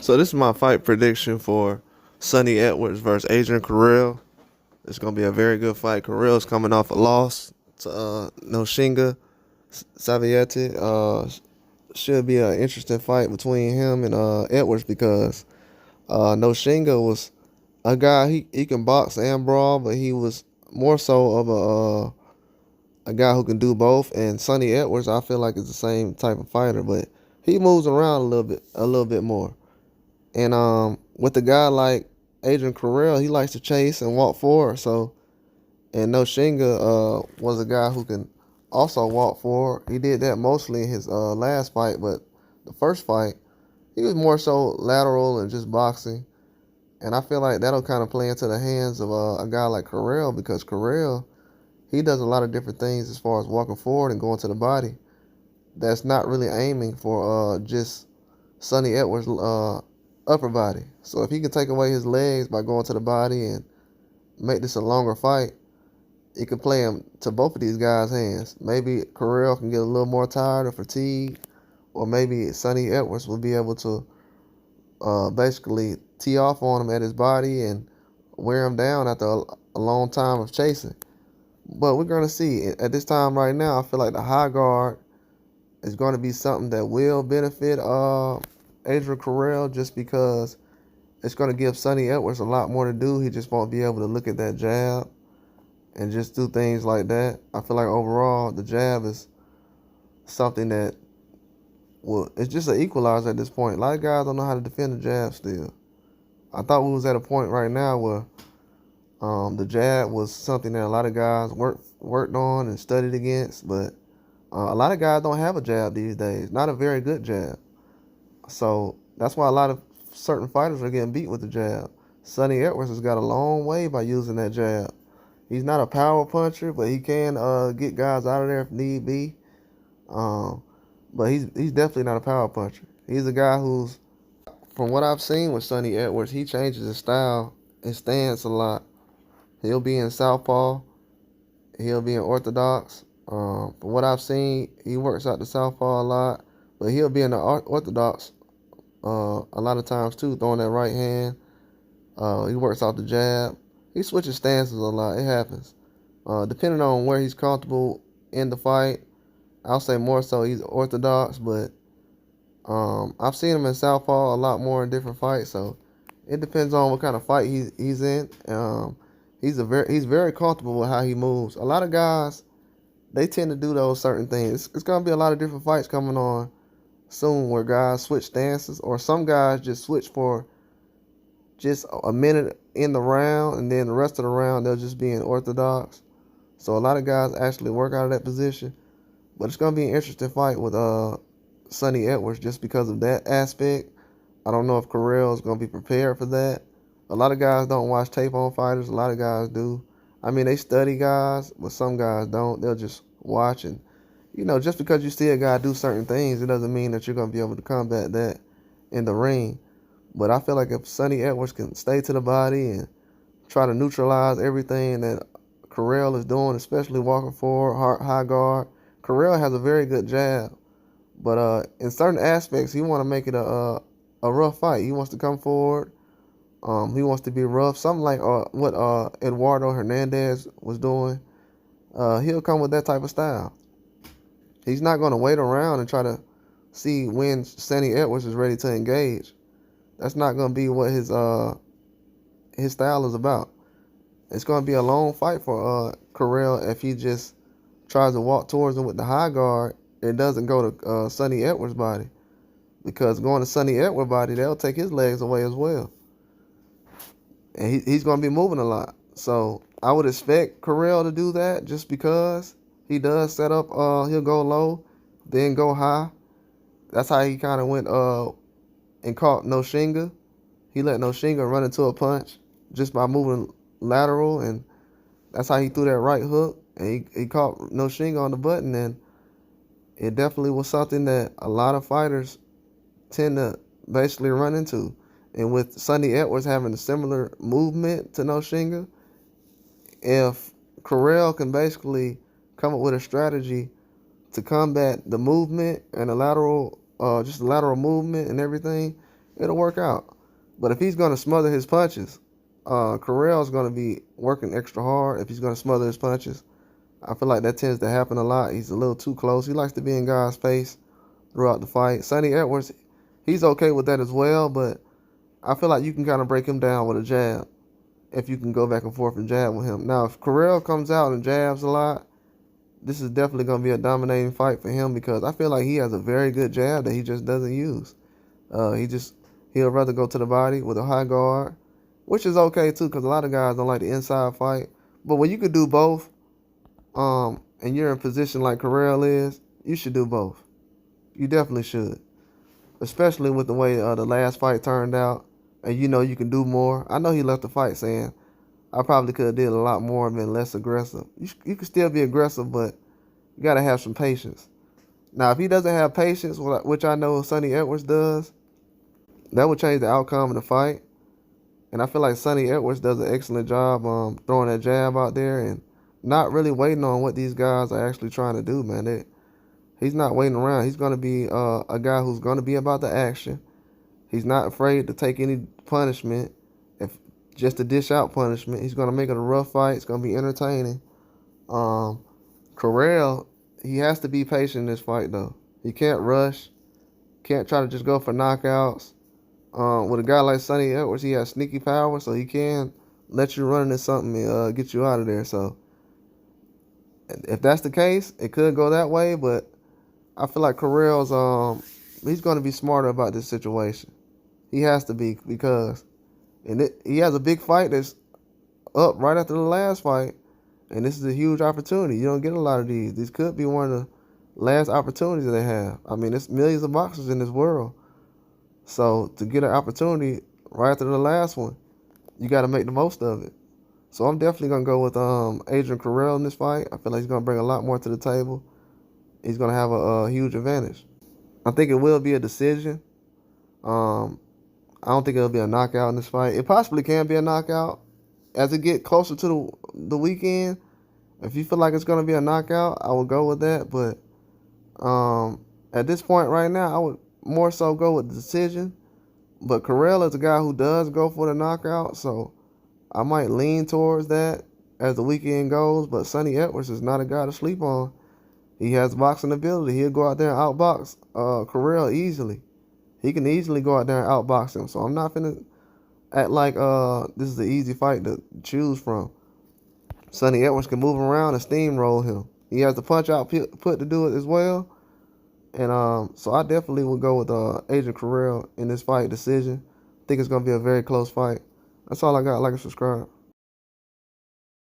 So this is my fight prediction for Sonny Edwards versus Adrian Curiel. It's gonna be a very good fight. Curiel's coming off a loss to Noshinga Savietti. Should be an interesting fight between him and Edwards because Noshinga was a guy he can box and brawl, but he was more so of a guy who can do both. And Sonny Edwards, I feel like is the same type of fighter, but he moves around a little bit more. And with a guy like Adrian Curiel, he likes to chase and walk forward. So, and Noshinga was a guy who can also walk forward. He did that mostly in his last fight, but the first fight, he was more so lateral and just boxing. And I feel like that'll kind of play into the hands of a guy like Curiel because Curiel, he does a lot of different things as far as walking forward and going to the body. That's not really aiming for just Sonny Edwards' upper body. So if he can take away his legs by going to the body and make this a longer fight, it could play him to both of these guys' hands. Maybe Curiel can get a little more tired or fatigued, or maybe Sonny Edwards will be able to basically tee off on him at his body and wear him down after a long time of chasing. But we're going to see. At this time right now, I feel like the high guard is going to be something that will benefit Adrian Curiel just because it's going to give Sonny Edwards a lot more to do. He just won't be able to look at that jab and just do things like that. I feel like overall the jab is something that, well, it's just an equalizer at this point. A lot of guys don't know how to defend the jab still. I thought we was at a point right now where the jab was something that a lot of guys worked on and studied against, but a lot of guys don't have a jab these days. Not a very good jab. So that's why a lot of certain fighters are getting beat with the jab. Sonny Edwards has got a long way by using that jab. He's not a power puncher, but he can get guys out of there if need be. But he's definitely not a power puncher. He's a guy who's, from what I've seen with Sonny Edwards, he changes his style and stance a lot. He'll be in southpaw. He'll be in orthodox. From what I've seen, he works out the southpaw a lot, but he'll be in the orthodox a lot of times too, throwing that right hand. He works out the jab. He switches stances a lot. It happens. Depending on where he's comfortable in the fight, I'll say more so he's orthodox, but I've seen him in southpaw a lot more in different fights, so it depends on what kind of fight he's in. He's very comfortable with how he moves. A lot of guys, they tend to do those certain things. It's going to be a lot of different fights coming on soon where guys switch stances, or some guys just switch for just a minute in the round, and then the rest of the round they'll just be in orthodox. So a lot of guys actually work out of that position. But it's going to be an interesting fight with Sonny Edwards just because of that aspect. I don't know if Curiel is going to be prepared for that. A lot of guys don't watch tape on fighters. A lot of guys do. I mean, they study guys, but some guys don't. They'll just watch. And, just because you see a guy do certain things, it doesn't mean that you're going to be able to combat that in the ring. But I feel like if Sonny Edwards can stay to the body and try to neutralize everything that Curiel is doing, especially walking forward, high guard. Curiel has a very good jab, but in certain aspects, he want to make it a rough fight. He wants to come forward. He wants to be rough, something like what Eduardo Hernandez was doing. He'll come with that type of style. He's not going to wait around and try to see when Sonny Edwards is ready to engage. That's not going to be what his style is about. It's going to be a long fight for Curiel if he just tries to walk towards him with the high guard. It doesn't go to Sonny Edwards' body, because going to Sonny Edwards' body, they'll take his legs away as well. And he's going to be moving a lot. So I would expect Curiel to do that just because he does set up, he'll go low, then go high. That's how he kind of went and caught Noshinga. He let Noshinga run into a punch just by moving lateral, and that's how he threw that right hook. And he caught Noshinga on the button, and it definitely was something that a lot of fighters tend to basically run into. And with Sonny Edwards having a similar movement to Noshinga, if Curiel can basically come up with a strategy to combat the movement and the lateral, just the lateral movement and everything, it'll work out. But if he's gonna smother his punches, Curiel's gonna be working extra hard if he's gonna smother his punches. I feel like that tends to happen a lot. He's a little too close. He likes to be in guys' face throughout the fight. Sonny Edwards, he's okay with that as well, but I feel like you can kind of break him down with a jab if you can go back and forth and jab with him. Now, if Curiel comes out and jabs a lot, this is definitely going to be a dominating fight for him because I feel like he has a very good jab that he just doesn't use. He'll rather go to the body with a high guard, which is okay too because a lot of guys don't like the inside fight. But when you could do both, and you're in position like Curiel is, you should do both. You definitely should, especially with the way the last fight turned out, and you know you can do more. I know he left the fight saying, I probably could have did a lot more and been less aggressive. You can still be aggressive, but you got to have some patience. Now, if he doesn't have patience, which I know Sonny Edwards does, that would change the outcome of the fight. And I feel like Sonny Edwards does an excellent job throwing that jab out there and not really waiting on what these guys are actually trying to do, man. He's not waiting around. He's going to be a guy who's going to be about the action. He's not afraid to take any punishment, just to dish out punishment. He's going to make it a rough fight. It's going to be entertaining. Curiel, he has to be patient in this fight, though. He can't rush. Can't try to just go for knockouts. With a guy like Sonny Edwards, he has sneaky power, so he can let you run into something and get you out of there. So if that's the case, it could go that way, but I feel like Curiel's he's going to be smarter about this situation. He has to be because he has a big fight that's up right after the last fight, and this is a huge opportunity. You don't get a lot of these. This could be one of the last opportunities they have. I mean, there's millions of boxers in this world. So to get an opportunity right after the last one, you got to make the most of it. So I'm definitely going to go with Adrian Curiel in this fight. I feel like he's going to bring a lot more to the table. He's going to have a huge advantage. I think it will be a decision. I don't think it'll be a knockout in this fight. It possibly can be a knockout. As it get closer to the weekend, if you feel like it's going to be a knockout, I would go with that. But at this point right now, I would more so go with the decision. But Curiel is a guy who does go for the knockout, so I might lean towards that as the weekend goes. But Sonny Edwards is not a guy to sleep on. He has boxing ability. He'll go out there and outbox Curiel easily. He can easily go out there and outbox him. So I'm not finna act like this is an easy fight to choose from. Sonny Edwards can move around and steamroll him. He has the punch out put to do it as well. And so I definitely would go with Adrian Curiel in this fight decision. I think it's going to be a very close fight. That's all I got. Like and subscribe.